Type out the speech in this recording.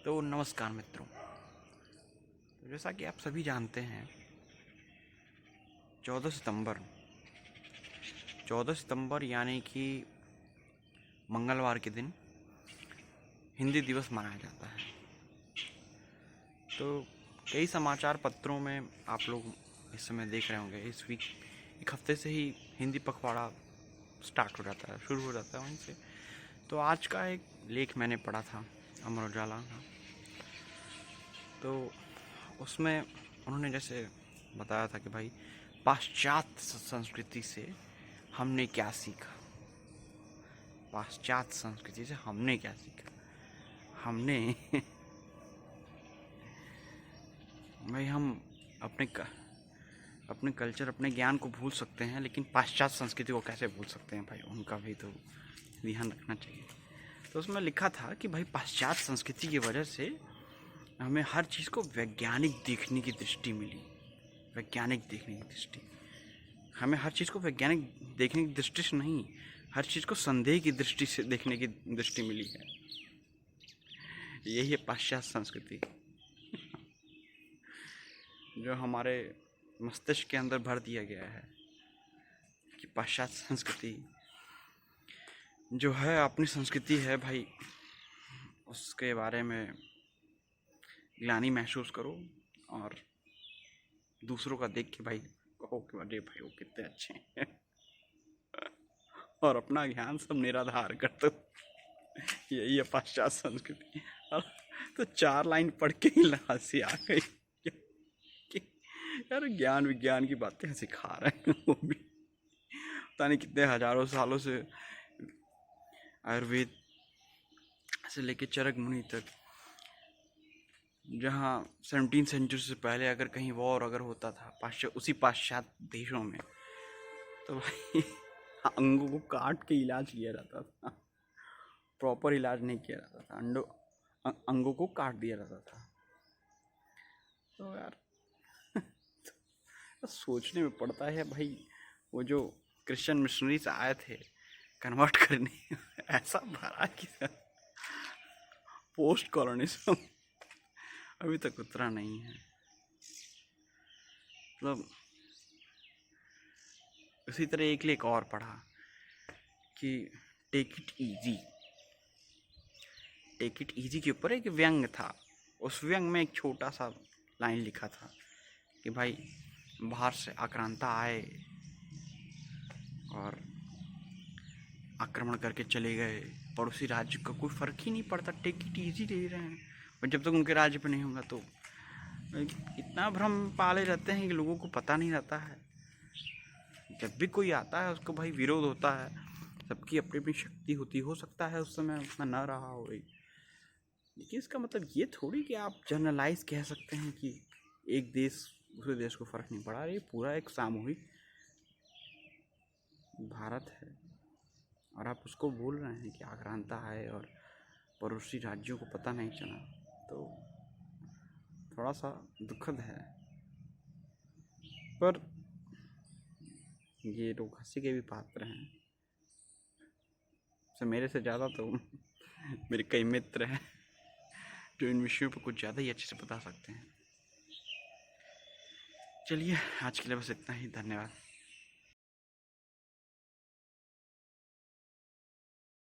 तो नमस्कार मित्रों। तो जैसा कि आप सभी जानते हैं 14 सितंबर यानी कि मंगलवार के दिन हिंदी दिवस मनाया जाता है। तो कई समाचार पत्रों में आप लोग इस समय देख रहे होंगे, इस वीक एक हफ्ते से ही हिंदी पखवाड़ा स्टार्ट हो जाता है, शुरू हो जाता है वहीं से। तो आज का एक लेख मैंने पढ़ा था अमर उजाला का, तो उसमें उन्होंने जैसे बताया था कि भाई पाश्चात्य संस्कृति से हमने क्या सीखा। पाश्चात्य संस्कृति से हमने क्या सीखा? हमने भाई हम अपने कल्चर, अपने ज्ञान को भूल सकते हैं, लेकिन पाश्चात्य संस्कृति को कैसे भूल सकते हैं भाई? उनका भी तो ध्यान रखना चाहिए। तो उसमें लिखा था कि भाई पाश्चात्य संस्कृति की वजह से हमें हर चीज़ को वैज्ञानिक देखने की दृष्टि मिली। वैज्ञानिक देखने की दृष्टि, हमें हर चीज़ को वैज्ञानिक देखने की दृष्टि से नहीं, हर चीज़ को संदेह की दृष्टि से देखने की दृष्टि मिली है। यही है पाश्चात्य संस्कृति जो हमारे मस्तिष्क के अंदर भर दिया गया है कि पाश्चात्य संस्कृति जो है अपनी संस्कृति है भाई, उसके बारे में ग्लानि महसूस करो और दूसरों का देख के भाई कहो कि अरे भाई वो कितने अच्छे हैं और अपना ज्ञान सब निराधार कर दो। यही है पाश्चात्य संस्कृति। तो 4 लाइन पढ़ के ही हंसी आ गई कि यार ज्ञान विज्ञान की बातें सिखा रहे हैं, वो भी पता नहीं कितने हजारों सालों से आयुर्वेद से लेके चरक मुनि तक, जहाँ 17वीं सेंचुरी से पहले अगर कहीं वॉर अगर होता था उसी पाश्चात्य देशों में, तो भाई अंगों को काट के इलाज किया जाता था। प्रॉपर इलाज नहीं किया जाता था, अंगों को काट दिया जाता था। तो यार तो सोचने में पड़ता है भाई, वो जो क्रिश्चियन मिशनरीज आए थे कन्वर्ट करने, ऐसा भरा कि पोस्ट कॉलोनिज्म अभी तक उतरा नहीं है। मतलब उसी तरह एक लेख और पढ़ा कि टेक इट इजी के ऊपर एक व्यंग था। उस व्यंग में एक छोटा सा लाइन लिखा था कि भाई बाहर से आक्रांता आए और आक्रमण करके चले गए, पड़ोसी राज्य का कोई फर्क ही नहीं पड़ता, टेक इट इजी ले रहे हैं, और जब तक उनके राज्य पे नहीं होगा तो इतना भ्रम पाले रहते हैं कि लोगों को पता नहीं रहता है। जब भी कोई आता है उसको भाई विरोध होता है, सबकी अपनी अपनी शक्ति होती, हो सकता है उस समय उतना ना रहा हो, लेकिन इसका मतलब ये थोड़ी कि आप जनरलाइज कह सकते हैं कि एक देश दूसरे देश को फर्क नहीं पड़ा। ये पूरा एक सामूहिक भारत है और आप उसको बोल रहे हैं कि आक्रांता है और पड़ोसी राज्यों को पता नहीं चला, तो थोड़ा सा दुखद है। पर ये लोग हंसी के भी पात्र हैं। तो मेरे से ज़्यादा तो मेरे कई मित्र हैं जो इन विषयों पर कुछ ज़्यादा ही अच्छे से बता सकते हैं। चलिए आज के लिए बस इतना ही, धन्यवाद।